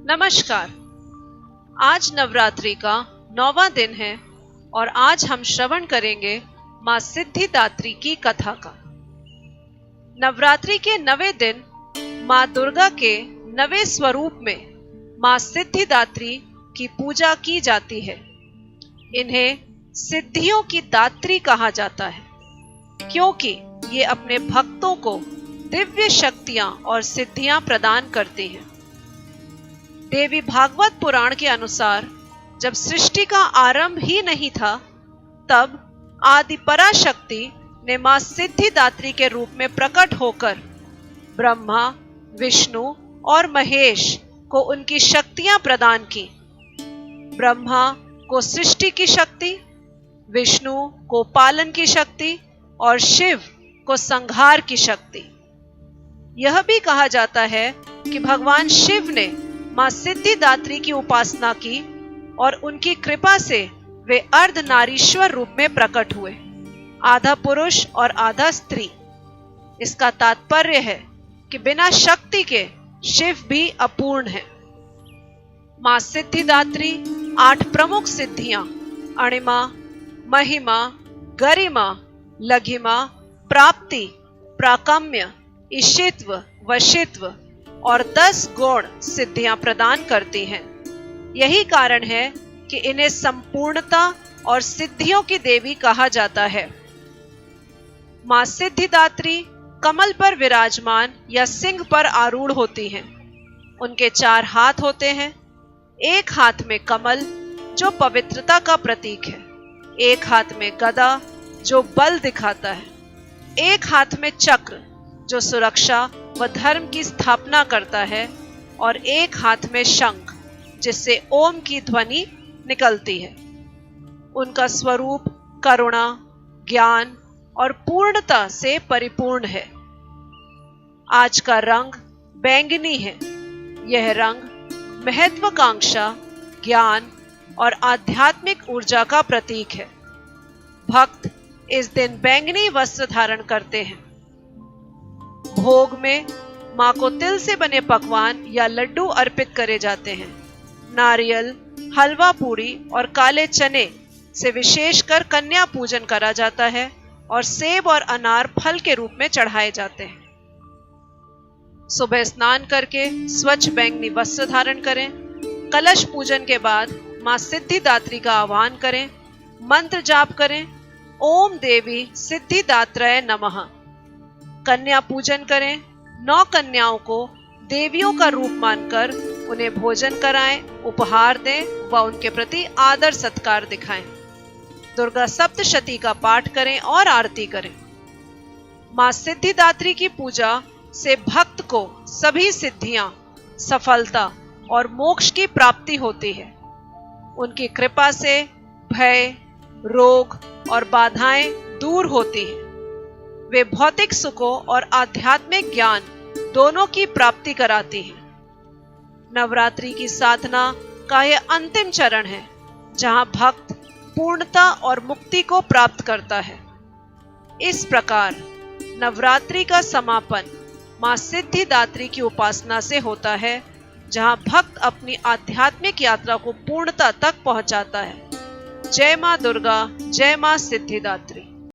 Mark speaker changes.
Speaker 1: नमस्कार। आज नवरात्रि का 9वां दिन है और आज हम श्रवण करेंगे मां सिद्धिदात्री की कथा का। नवरात्रि के 9वें दिन मां दुर्गा के 9वें स्वरूप में मां सिद्धिदात्री की पूजा की जाती है। इन्हें सिद्धियों की दात्री कहा जाता है क्योंकि ये अपने भक्तों को दिव्य शक्तियां और सिद्धियां प्रदान करती हैं। देवी भागवत पुराण के अनुसार जब सृष्टि का आरंभ ही नहीं था, तब आदि पराशक्ति ने मां सिद्धिदात्री के रूप में प्रकट होकर ब्रह्मा, विष्णु और महेश को उनकी शक्तियां प्रदान की। ब्रह्मा को सृष्टि की शक्ति, विष्णु को पालन की शक्ति और शिव को संहार की शक्ति। यह भी कहा जाता है कि भगवान शिव ने मां सिद्धिदात्री की उपासना की और उनकी कृपा से वे अर्धनारीश्वर रूप में प्रकट हुए, आधा पुरुष और आधा स्त्री। इसका तात्पर्य है कि बिना शक्ति के शिव भी अपूर्ण है। मां सिद्धिदात्री 8 प्रमुख सिद्धियां अणिमा, महिमा, गरिमा, लघिमा, प्राप्ति, प्राकम्य, ईशित्व, वशित्व और 10 गौण सिद्धियां प्रदान करती हैं। यही कारण है कि इन्हें संपूर्णता और सिद्धियों की देवी कहा जाता है। मां सिद्धिदात्री कमल पर विराजमान या सिंह पर आरूढ़ होती हैं। उनके 4 हाथ होते हैं। एक हाथ में कमल जो पवित्रता का प्रतीक है, एक हाथ में गदा जो बल दिखाता है, एक हाथ में चक्र जो सुरक्षा व धर्म की स्थापना करता है और एक हाथ में शंख जिससे ओम की ध्वनि निकलती है। उनका स्वरूप करुणा, ज्ञान और पूर्णता से परिपूर्ण है। आज का रंग बैंगनी है। यह रंग महत्वाकांक्षा, ज्ञान और आध्यात्मिक ऊर्जा का प्रतीक है। भक्त इस दिन बैंगनी वस्त्र धारण करते हैं। भोग में मां को तिल से बने पकवान या लड्डू अर्पित करे जाते हैं। नारियल, हलवा पूड़ी और काले चने से विशेषकर कन्या पूजन करा जाता है और सेब और अनार फल के रूप में चढ़ाए जाते हैं। सुबह स्नान करके स्वच्छ बैंगनी वस्त्र धारण करें। कलश पूजन के बाद मां सिद्धिदात्री का आह्वान करें। मंत्र जाप करें, ओम देवी सिद्धिदात्रय नमः। कन्या पूजन करें। 9 कन्याओं को देवियों का रूप मानकर उन्हें भोजन कराएं, उपहार दें व उनके प्रति आदर सत्कार दिखाएं। दुर्गा सप्तशती का पाठ करें और आरती करें। मां सिद्धिदात्री की पूजा से भक्त को सभी सिद्धियां, सफलता और मोक्ष की प्राप्ति होती है। उनकी कृपा से भय, रोग और बाधाएं दूर होती हैं। वे भौतिक सुखों और आध्यात्मिक ज्ञान दोनों की प्राप्ति कराती हैं। नवरात्रि की साधना का यह अंतिम चरण है जहां भक्त पूर्णता और मुक्ति को प्राप्त करता है। इस प्रकार नवरात्रि का समापन मां सिद्धिदात्री की उपासना से होता है, जहां भक्त अपनी आध्यात्मिक यात्रा को पूर्णता तक पहुंचाता है। जय मां दुर्गा, जय मां सिद्धिदात्री।